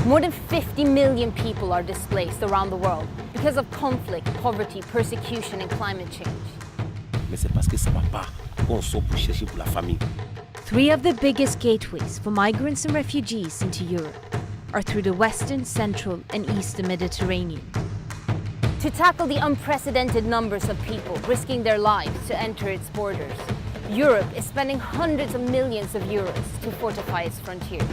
More than 50 million people are displaced around the world because of conflict, poverty, persecution, and climate change. Mais c'est parce que ça va pas qu'on sort pour chercher pour la famille. 3 of the biggest gateways for migrants and refugees into Europe are through the Western, Central, and Eastern Mediterranean. To tackle the unprecedented numbers of people risking their lives to enter its borders, Europe is spending hundreds of millions of euros to fortify its frontiers.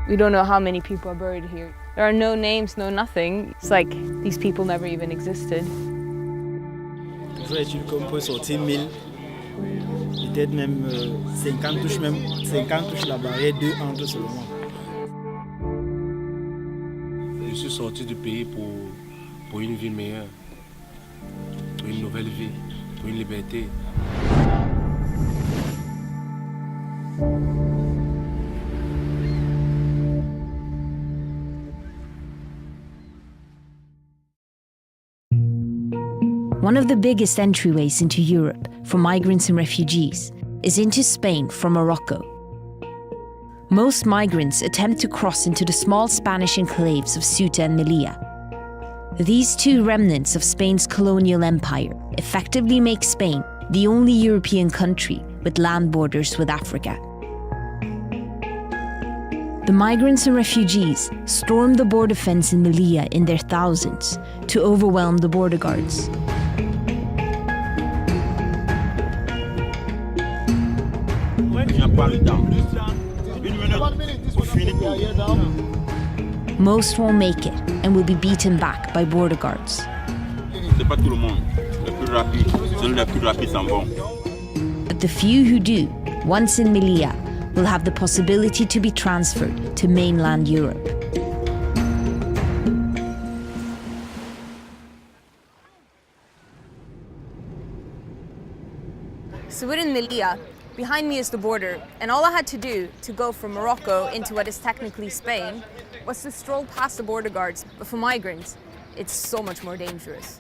We don't know how many people are buried here. There are no names, no nothing. It's like these people never even existed. Tu peux sortir 1000, peut-être même 50 touches la barrière, 2 entre seulement. Je suis sorti du pays pour une vie meilleure, pour une nouvelle vie, pour une liberté. One of the biggest entryways into Europe for migrants and refugees is into Spain from Morocco. Most migrants attempt to cross into the small Spanish enclaves of Ceuta and Melilla. These 2 remnants of Spain's colonial empire effectively make Spain the only European country with land borders with Africa. The migrants and refugees stormed the border fence in Melilla in their thousands to overwhelm the border guards. Most won't make it and will be beaten back by border guards. But the few who do, once in Melilla, will have the possibility to be transferred to mainland Europe. So we're in Melilla. Behind me is the border, and all I had to do to go from Morocco into what is technically Spain was to stroll past the border guards. But for migrants, it's so much more dangerous.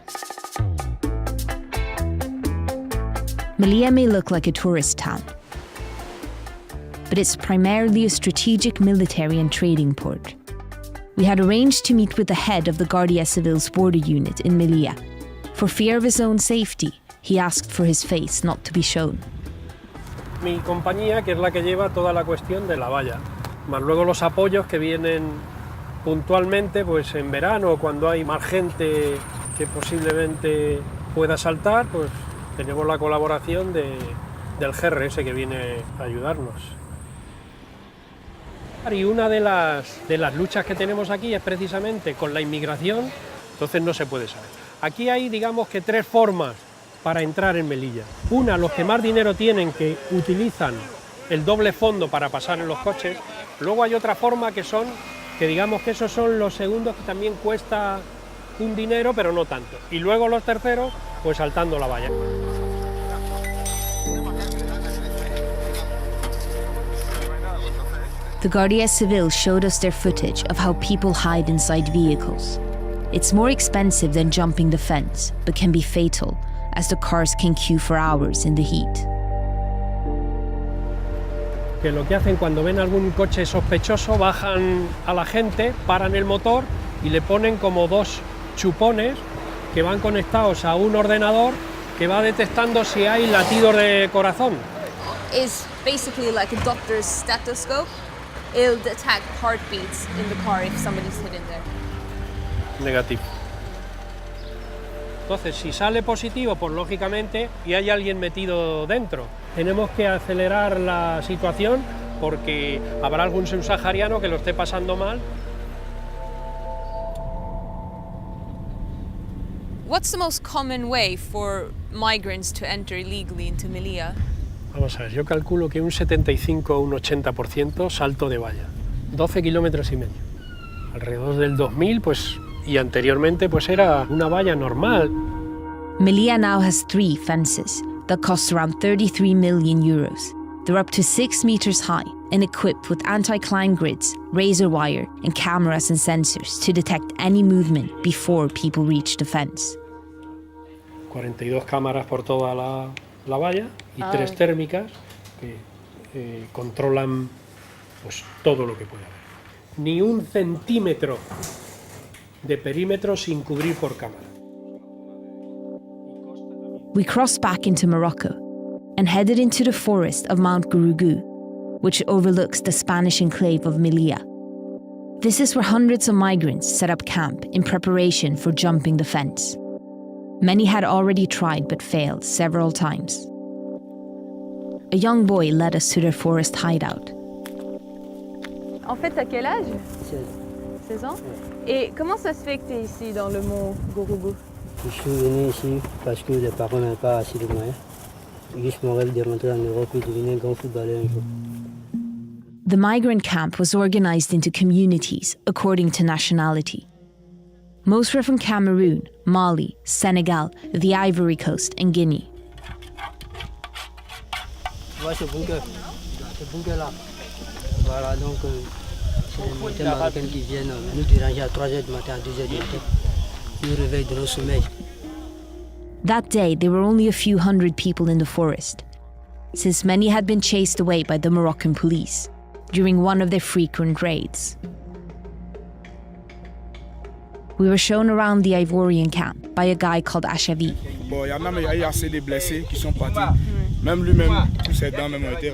Melilla may look like a tourist town, but it's primarily a strategic military and trading port. We had arranged to meet with the head of the Guardia Civil's border unit in Melilla. For fear of his own safety, he asked for his face not to be shown. Mi compañía, que es la que lleva toda la cuestión de la valla, más luego los apoyos que vienen puntualmente pues en verano, cuando hay más gente que posiblemente pueda saltar, pues tenemos la colaboración del GRS que viene a ayudarnos. Y una de las luchas que tenemos aquí es precisamente con la inmigración, entonces no se puede saber. Aquí hay, digamos que 3 formas para entrar en Melilla. Una, los que más dinero tienen, que utilizan el doble fondo para pasar en los coches. Luego hay otra forma que digamos que esos son los segundos, que también cuesta un dinero, pero no tanto. Y luego los terceros, pues saltando la valla. The Guardia Civil showed us their footage of how people hide inside vehicles. It's more expensive than jumping the fence, but can be fatal, as the cars can queue for hours in the heat. Que lo que hacen cuando ven algún coche sospechoso, bajan a la gente, paran el motor y le ponen como 2 chupones que van conectados a un ordenador que va detectando si hay latidos de corazón. It's basically like a doctor's stethoscope. It'll detect heartbeats in the car if somebody's hidden there. Negativo. Entonces, si sale positivo, pues lógicamente, y hay alguien metido dentro, tenemos que acelerar la situación porque habrá algún subsahariano que lo esté pasando mal. What's the most common way for migrants to enter illegally into Melilla? Vamos a ver, yo calculo que un 75 o un 80% salto de valla, 12 kilómetros y medio. Alrededor del 2000, pues, y anteriormente, pues era una valla normal. Melilla now has 3 fences that cost around 33 million euros. They're up to 6 meters high and equipped with anti-climb grids, razor wire, and cameras and sensors to detect any movement before people reach the fence. 42 cámaras por toda la valla y 3 térmicas que controlan pues, todo lo que puede haber. Ni un centímetro de perímetro sin cubrir por cámara. We crossed back into Morocco and headed into the forest of Mount Gurugu, which overlooks the Spanish enclave of Melilla. This is where hundreds of migrants set up camp in preparation for jumping the fence. Many had already tried but failed several times. A young boy led us to their forest hideout. En fait, t'as quel âge? 16. 16 ans? Et comment ça se fait que t'es ici dans le mont Gurugu? Je suis venu ici parce que les parents n'avaient pas assez de moyens. Juste mon rêve de rentrer en Europe et devenir un grand footballeur un jour. The migrant camp was organized into communities according to nationality. Most were from Cameroon, Mali, Senegal, the Ivory Coast, and Guinea. Tu vois ce bunker là. Voilà, donc c'est les militaires marocains qui viennent nous déranger à 3h du matin, à 2h du matin. Nous réveillent de nos sommeils. That day, there were only a few hundred people in the forest, since many had been chased away by the Moroccan police during one of their frequent raids. We were shown around the Ivorian camp by a guy called Ashavi. Bon, il y a même assez de blessés qui sont partis. Même lui-même, tous ses dents même ont été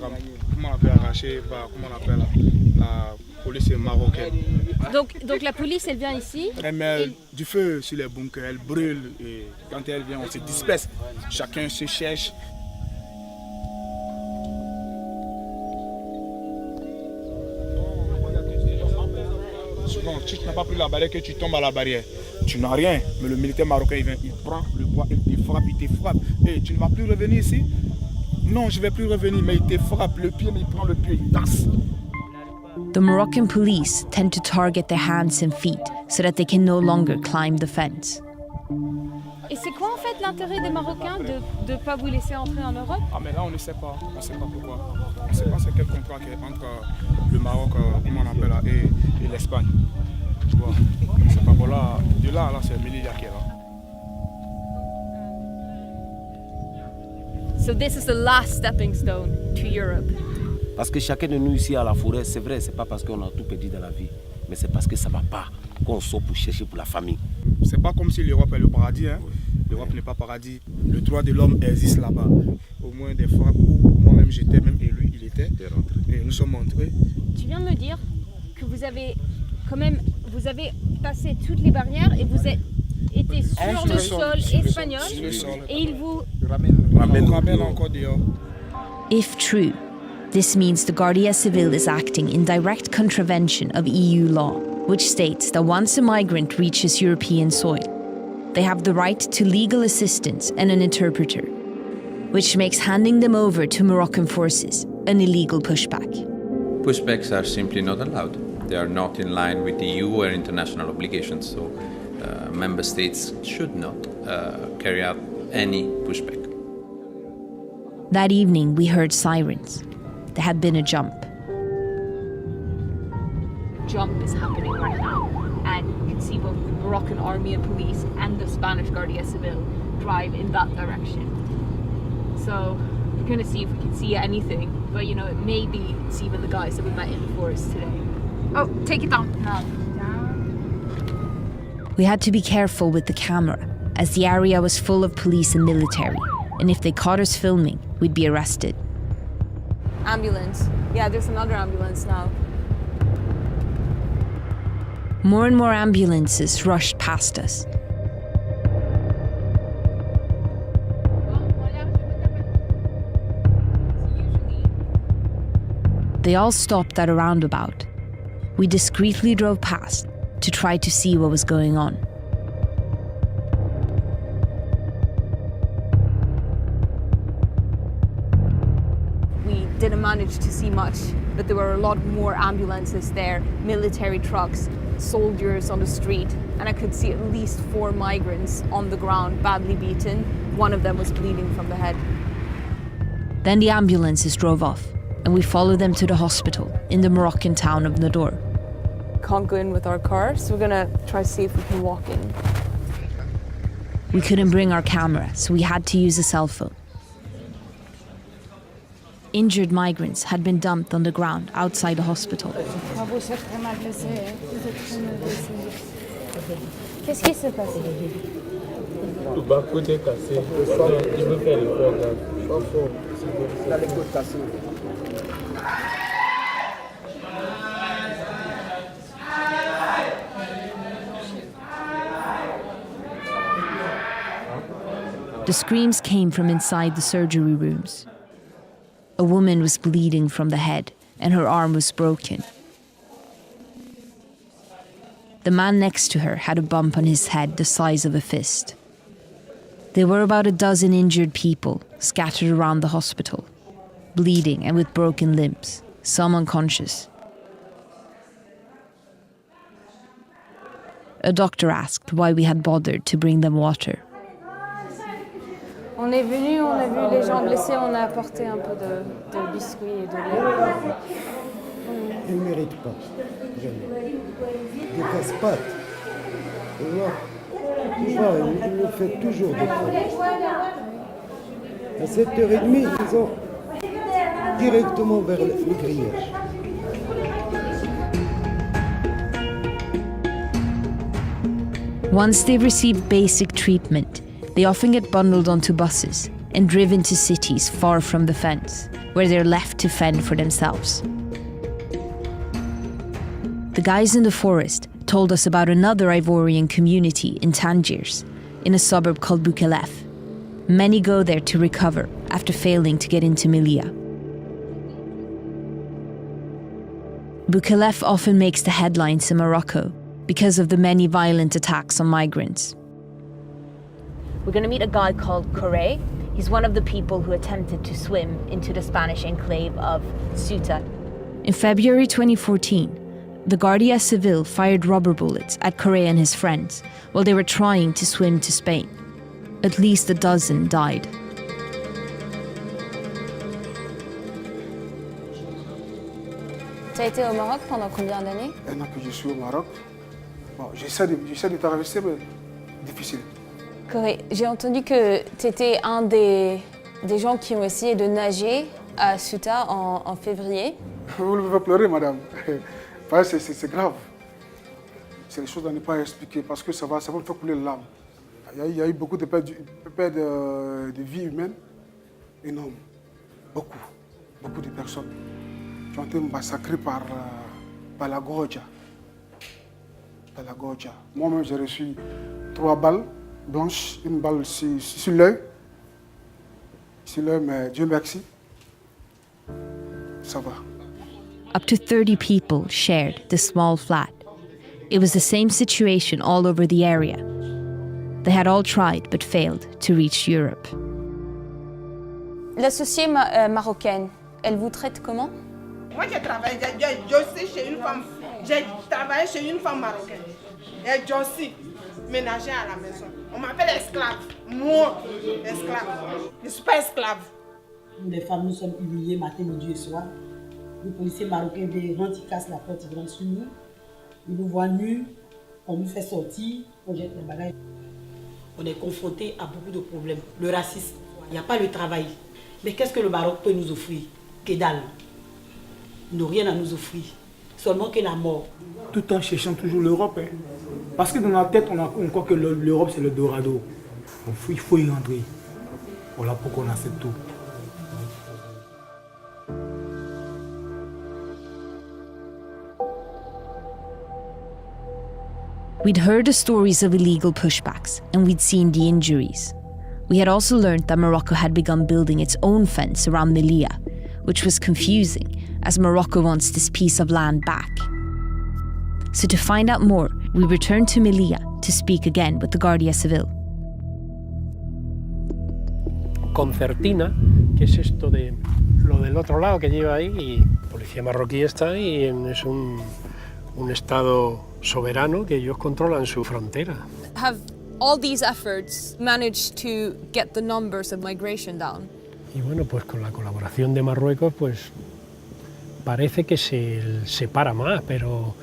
arrachées par, comment on appelle, la police marocaine. Donc la police, elle vient ici. Elle met du feu sur les bunkers, elle brûle et quand elle vient, on se disperse. Chacun se cherche. Souvent, si tu n'as pas pris la barrière, que tu tombes à la barrière, tu n'as rien. Mais le militaire marocain, il vient, il prend le bois, il te frappe, il te frappe. Et tu ne vas plus revenir ici? Non, je ne vais plus revenir, mais il te frappe le pied, mais il prend le pied, il tasse. The Moroccan police tend to target their hands and feet so that they can no longer climb the fence. Et c'est quoi en fait l'intérêt des Marocains de ne pas vous laisser entrer en Europe? Ah mais là on ne sait pas, on ne sait pas pourquoi. On ne sait pas c'est quel contrat qui est entre le Maroc, comment on appelle là, et l'Espagne. Tu vois, c'est pas pour là, de là c'est Melilla qui est là. So this is the last stepping stone to Europe. Parce que chacun de nous ici à la forêt, c'est vrai, c'est pas parce qu'on a tout perdu dans la vie, mais c'est parce que ça va pas qu'on sort pour chercher pour la famille. C'est pas comme si l'Europe est le paradis, hein. L'Europe n'est pas paradis. Le droit de l'homme existe là-bas. Au moins des fois où moi-même j'étais, même et lui il était, et nous sommes entrés. Tu viens de me dire que vous avez quand même, vous avez passé toutes les barrières et vous êtes été sur le sol espagnol et ils vous ramènent encore dehors. If true, this means the Guardia Civil is acting in direct contravention of EU law, which states that once a migrant reaches European soil, they have the right to legal assistance and an interpreter, which makes handing them over to Moroccan forces an illegal pushback. Pushbacks are simply not allowed. They are not in line with EU or international obligations, so member states should not carry out any pushback. That evening, we heard sirens. There had been a jump. Jump is happening right now, and you can see both the Moroccan army and police and the Spanish Guardia Civil drive in that direction. So we're going to see if we can see anything, but you know, it may be it's even the guys that we met in the forest today. Oh, take it down now. We had to be careful with the camera, as the area was full of police and military, and if they caught us filming, we'd be arrested. Ambulance. Yeah, there's another ambulance now. More and more ambulances rushed past us. They all stopped at a roundabout. We discreetly drove past to try to see what was going on. We didn't manage to see much, but there were a lot more ambulances there, military trucks, soldiers on the street, and I could see at least 4 migrants on the ground, badly beaten. One of them was bleeding from the head. Then the ambulances drove off, and we followed them to the hospital in the Moroccan town of Nador. Can't go in with our car, so we're gonna try to see if we can walk in. We couldn't bring our camera, so we had to use a cell phone. injured migrants had been dumped on the ground outside the hospital. Qu'est-ce qui s'est passé? Tout bas côté cassé. Il veut faire le programme. Là, les côtes cassées. The screams came from inside the surgery rooms. A woman was bleeding from the head and her arm was broken. The man next to her had a bump on his head the size of a fist. There were about a dozen injured people scattered around the hospital, bleeding and with broken limbs, some unconscious. A doctor asked why we had bothered to bring them water. On est venu, on a vu les gens blessés, on a apporté un peu de biscuits et de lait. Il ne mérite pas, jamais. Des casse-pattes. Tu vois, il le fait toujours des fois. À 7h30, ils ont directement vers le grillage. Once they've received basic treatment, they often get bundled onto buses and driven to cities far from the fence, where they're left to fend for themselves. The guys in the forest told us about another Ivorian community in Tangiers, in a suburb called Behead. Many go there to recover after failing to get into Melilla. Behead often makes the headlines in Morocco because of the many violent attacks on migrants. We're going to meet a guy called Correa. He's one of the people who attempted to swim into the Spanish enclave of Ceuta. In February 2014, the Guardia Civil fired rubber bullets at Correa and his friends while they were trying to swim to Spain. At least a dozen died. Tu as été au Maroc pendant combien d'années? Maintenant que je suis au Maroc, bon, j'essaie de traverser, mais difficile. J'ai entendu que tu étais un des gens qui ont essayé de nager à Ceuta en février. Vous ne pouvez pas pleurer, madame. C'est grave. C'est des choses à ne pas expliquer parce que ça va me faire couler les larmes. Il y a eu beaucoup de pertes de vie humaine énormes. Beaucoup de personnes qui ont été massacrées par la Goja. Moi-même, j'ai reçu 3 balles blanches, une balle sur l'œil. Mais Dieu merci, ça va. Up to 30 people shared the small flat. It was the same situation all over the area. They had all tried but failed to reach Europe. L'associée marocaine, elle vous traite comment? Moi, j'ai travaillé chez une femme. J'ai travaillé chez une femme marocaine. Et j'ai aussi ménagé à la maison. On m'appelle esclave. Moi, esclave. Je ne suis pas esclave. Nous, les femmes, nous sommes humiliées matin, midi et soir. Les policiers marocains rentrent, ils cassent la porte, ils rentrent sur nous. Ils nous voient nus, on nous fait sortir, on jette les bagages. On est confrontés à beaucoup de problèmes. Le racisme, il n'y a pas le travail. Mais qu'est-ce que le Maroc peut nous offrir? Que dalle. Ils n'ont rien à nous offrir. Seulement que la mort. Tout en cherchant toujours l'Europe. Hein. Parce que dans la tête, on croit que l'Europe, c'est le Dorado. Il faut y rentrer. Voilà pourquoi on accepte tout. We'd heard the stories of illegal pushbacks and we'd seen the injuries. We had also learned that Morocco had begun building its own fence around Melilla, which was confusing as Morocco wants this piece of land back. So to find out more, we returned to Melilla to speak again with the Guardia Civil. Concertina, que es esto de lo del otro lado que lleva ahí, y la policía marroquí está ahí, es un estado soberano que ellos controlan su frontera. Have all these efforts managed to get the numbers of migration down? Y bueno, pues con la colaboración de Marruecos, pues parece que se separa más, pero...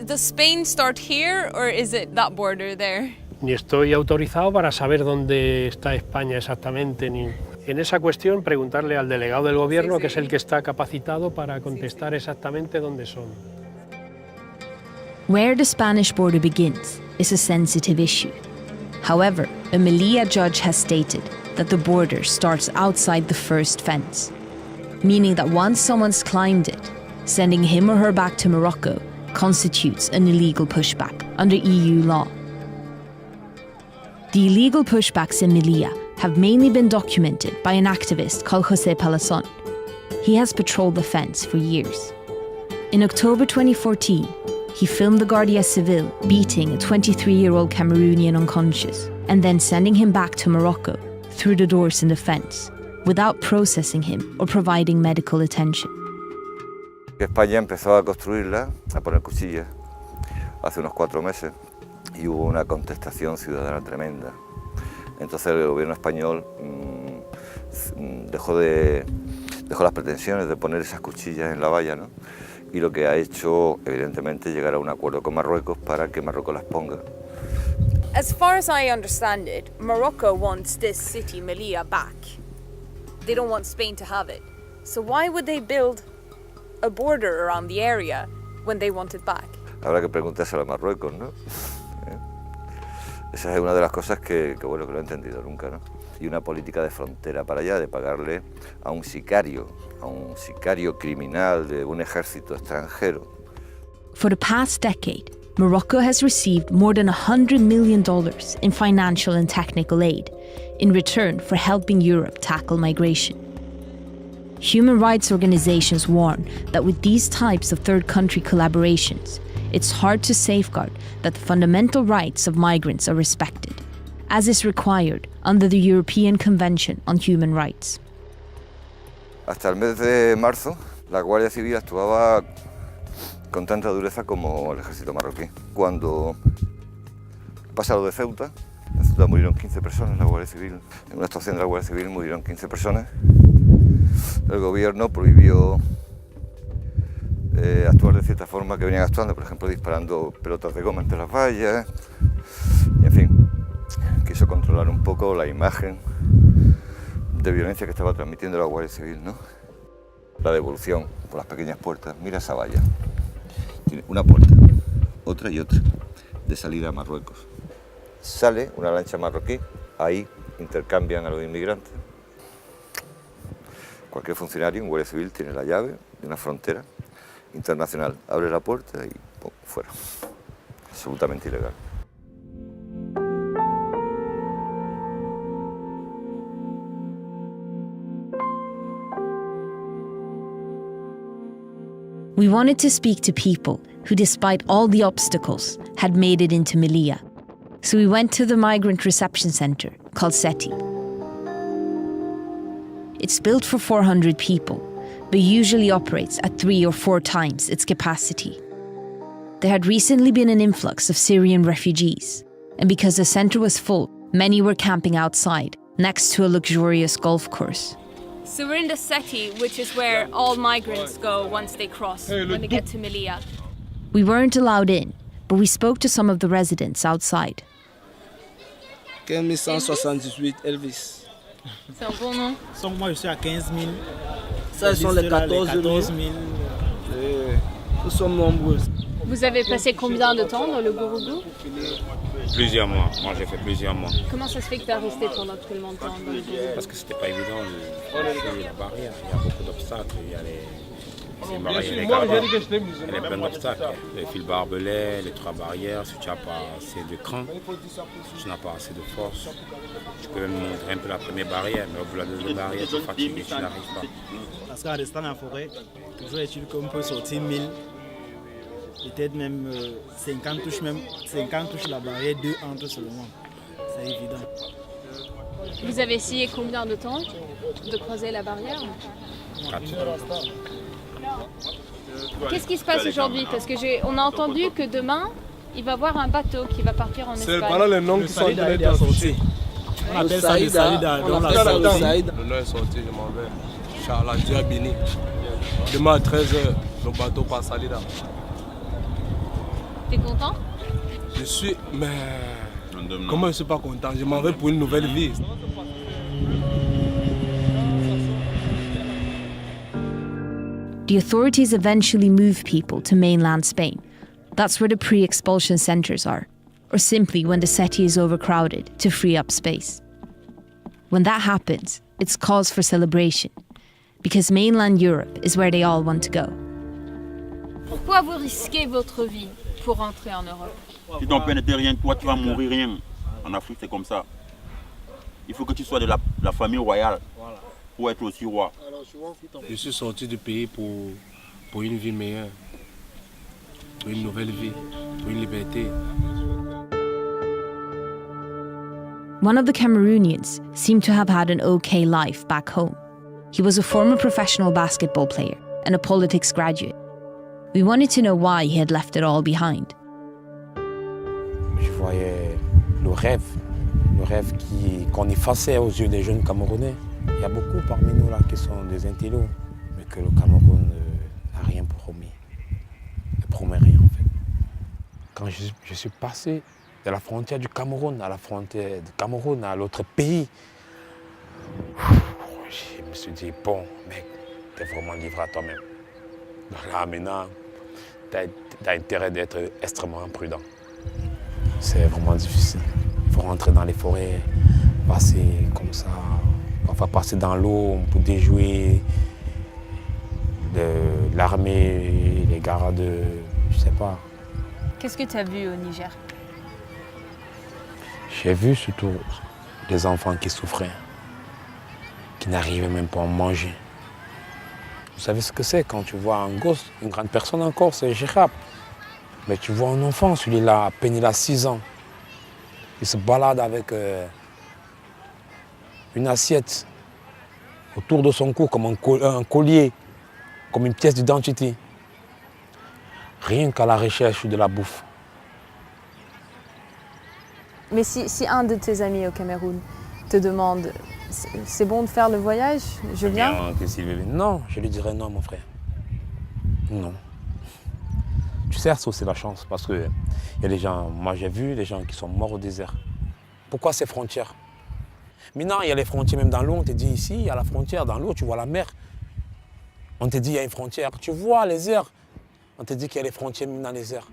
Does Spain start here or is it that border there? Ni estoy autorizado para saber dónde está España exactamente, ni... En esa cuestión, preguntarle al delegado del gobierno, que es el que está capacitado para contestar exactamente dónde son. Where the Spanish border begins is a sensitive issue. However, a Melilla judge has stated that the border starts outside the first fence, meaning that once someone's climbed it, sending him or her back to Morocco constitutes an illegal pushback under EU law. The illegal pushbacks in Melilla have mainly been documented by an activist called José Palazón. He has patrolled the fence for years. In October 2014, he filmed the Guardia Civil beating a 23-year-old Cameroonian unconscious and then sending him back to Morocco through the doors in the fence without processing him or providing medical attention. España empezó a construirla, a poner cuchillas, hace unos 4 meses y hubo una contestación ciudadana tremenda. Entonces el gobierno español dejó las pretensiones de poner esas cuchillas en la valla, ¿no? Y lo que ha hecho, evidentemente, llegar a un acuerdo con Marruecos para que Marruecos las ponga. As far as I understand it, Morocco wants this city, Melilla, back. They don't want Spain to have it. So why would they build a border around the area when they want it back? Habrá que preguntárselo a Marruecos, ¿no? Esa es una de las cosas que no he entendido nunca, ¿no? Y una política de frontera para allá, de pagarle a un sicario criminal de un ejército extranjero. For the past decade, Morocco has received more than $100 million in financial and technical aid in return for helping Europe tackle migration. Human rights organizations warn that with these types of third-country collaborations, it's hard to safeguard that the fundamental rights of migrants are respected, as is required under the European Convention on Human Rights. Hasta el mes de marzo, la Guardia Civil actuaba con tanta dureza como el ejército marroquí. Cuando pasa lo de Ceuta, en Ceuta murieron 15 personas en la Guardia Civil. En una actuación de la Guardia Civil murieron 15 personas. El gobierno prohibió actuar de cierta forma que venían actuando, por ejemplo, disparando pelotas de goma entre las vallas. Y en fin, quiso controlar un poco la imagen de violencia que estaba transmitiendo la Guardia Civil, ¿no? La devolución por las pequeñas puertas. Mira esa valla. Tiene una puerta, otra y otra, de salida a Marruecos. Sale una lancha marroquí, ahí intercambian a los inmigrantes. Cualquier funcionario, un guardia civil, tiene la llave de una frontera internacional. Abre la puerta y ¡pum!, fuera. Absolutamente ilegal. We wanted to speak to people who, despite all the obstacles, had made it into Melilla. So we went to the migrant reception centre called SETI. It's built for 400 people, but usually operates at 3 or 4 times its capacity. There had recently been an influx of Syrian refugees, and because the centre was full, many were camping outside, next to a luxurious golf course. So we're in the SETI, which is where all migrants go once they cross, when they get to Melilla. We weren't allowed in, but we spoke to some of the residents outside. 1578 Elvis. C'est un bon nom. Donc moi je suis à 15 000. Ça, ce sont les 14 000. Nous sommes nombreux. Vous avez passé combien de temps dans le Gourougou? Plusieurs mois. Moi, j'ai fait plusieurs mois. Comment ça se fait que tu as resté pendant tellement de temps dans le Gourougou? Parce que c'était pas évident. Il y a la barrière, il y a beaucoup d'obstacles. Il y a c'est une barrière illégale. Il y a plein d'obstacles. Les fils barbelés, les 3 barrières. Si tu n'as pas assez de cran, si tu n'as pas assez de force, tu peux même monter un peu la première barrière, mais au bout de la deuxième barrière, tu es fatigué, tu n'arrives pas. Parce qu'en restant dans la forêt, toujours est-il qu'on peut sortir 1000. Peut-être même 50 touches la barrière, 2 entre seulement. C'est évident. Vous avez essayé combien de temps de croiser la barrière? 4. Qu'est-ce qui se passe aujourd'hui? Parce que on a entendu que demain, il va y avoir un bateau qui va partir en Espagne. C'est pas là les noms qui sont sortis. On appelle ça le Salida. Le nom est sorti, je m'en vais. Inch'Allah, Dieu a béni. Demain à 13h, le bateau passe à Salida. T'es content? Je suis, mais comment je suis pas content? Je m'en vais pour une nouvelle vie. the authorities eventually move people to mainland Spain. That's where the pre-expulsion centres are, or simply when the city is overcrowded to free up space. When that happens, it's cause for celebration, because mainland Europe is where they all want to go. Pourquoi vous risquez votre vie pour rentrer en Europe? Si ton père n'était rien, toi tu vas mourir rien. En Afrique c'est comme ça. Il faut que tu sois de la famille royale pour être aussi roi. Je suis sorti du pays pour une vie meilleure, pour une nouvelle vie, pour une liberté. One of the Cameroonians seemed to have had an okay life back home. He was a former professional basketball player and a politics graduate. We wanted to know why he had left it all behind. Je voyais le rêve qu'on effaçait aux yeux des jeunes Camerounais. Il y a beaucoup parmi nous là qui sont des intellos, mais que le Cameroun n'a rien promis. Ne promet rien en fait. Quand je suis passé de la frontière du Cameroun à la frontière du Cameroun à l'autre pays, je me suis dit, bon, mec, t'es vraiment livré à toi-même. Donc là, maintenant, t'as intérêt d'être extrêmement prudent. C'est vraiment difficile. Il faut rentrer dans les forêts, passer comme ça, parfois passer dans l'eau pour déjouer l'armée, les gardes, je sais pas. Qu'est-ce que tu as vu au Niger? J'ai vu surtout des enfants qui souffraient, qui n'arrivaient même pas à manger. Vous savez ce que c'est quand tu vois un gosse, une grande personne encore, c'est gérable. Mais tu vois un enfant, celui-là, à peine il a 6 ans. Il se balade avec une assiette autour de son cou comme un collier, comme une pièce d'identité. Rien qu'à la recherche de la bouffe. Mais si un de tes amis au Cameroun te demande « c'est bon de faire le voyage, je viens ?» Non, je lui dirais non, mon frère. Non. Tu sais, ça c'est la chance, parce que y a des gens, moi j'ai vu des gens qui sont morts au désert. Pourquoi ces frontières? Maintenant, il y a les frontières même dans l'eau, on te dit ici, il y a la frontière dans l'eau, tu vois la mer. On te dit il y a une frontière, tu vois les airs. On te dit qu'il y a les frontières même dans les airs.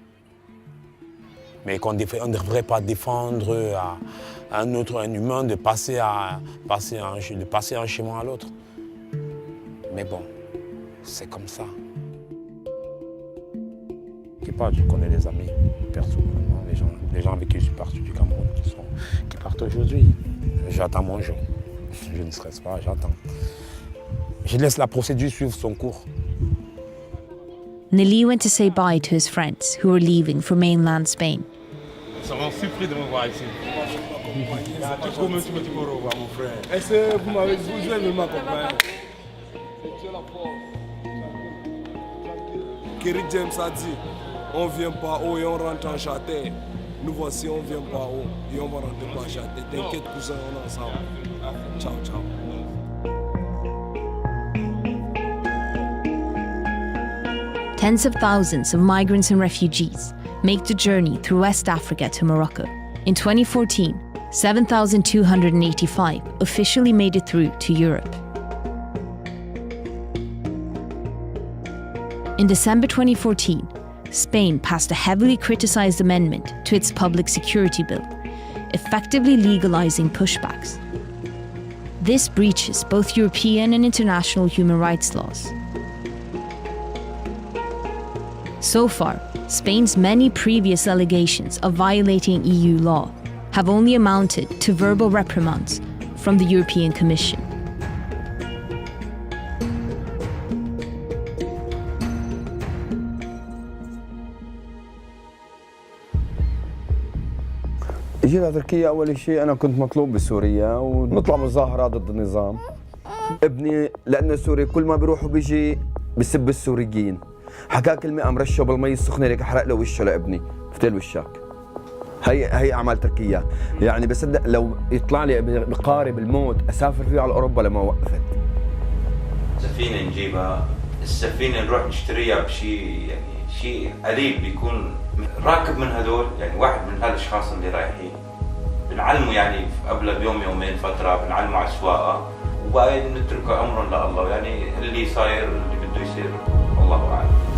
Mais qu'on ne devrait pas défendre à un humain de passer un chemin à l'autre. Mais bon, c'est comme ça. Je connais des amis, personnellement, les gens avec qui je suis parti du Cameroun, qui partent aujourd'hui. J'attends mon jour. Je ne stresse pas, j'attends. Je laisse la procédure suivre son cours. Nelly went to say bye to his friends who were leaving for mainland Spain. Ils seront surpris de me voir ici. Tout comme tu peux revoir mon frère. Est-ce que vous m'avez dit, vous allez m'accompagner? Kerry James a dit, on vient par haut et on rentre en châtaignier. Nous voici, on vient par haut et on va rentrer par châtaignier. T'inquiète, cousin, on est ensemble. Ciao, ciao. Tens of thousands of migrants and refugees make the journey through West Africa to Morocco. In 2014, 7,285 officially made it through to Europe. In December 2014, Spain passed a heavily criticised amendment to its public security bill, effectively legalising pushbacks. This breaches both European and international human rights laws. So far, Spain's many previous allegations of violating EU law have only amounted to verbal reprimands from the European Commission. جينا تركيا أول شيء أنا كنت مطلوب بسوريا ونطلع مظاهرة ضد النظام. ابني لأنه سوري كل ما بيروح وبيجي بسب السوريين. حكى كلمة قام رشه بالمي السخنة ليك حرق له وشه لابني، فتل وشك. هي أعمال تركيا، يعني بصدق لو يطلع لي بقارب الموت أسافر فيه على أوروبا لما وقفت. سفينة نجيبها، السفينة نروح نشتريها بشيء يعني شيء قليل بيكون راكب من هدول يعني واحد من هالاشخاص اللي رايحين بنعلمه يعني قبل بيوم يومين فترة بنعلمه على السواقة وبعدين بنتركه أمرا لله يعني اللي صاير اللي بده بده يصير الله أعلم.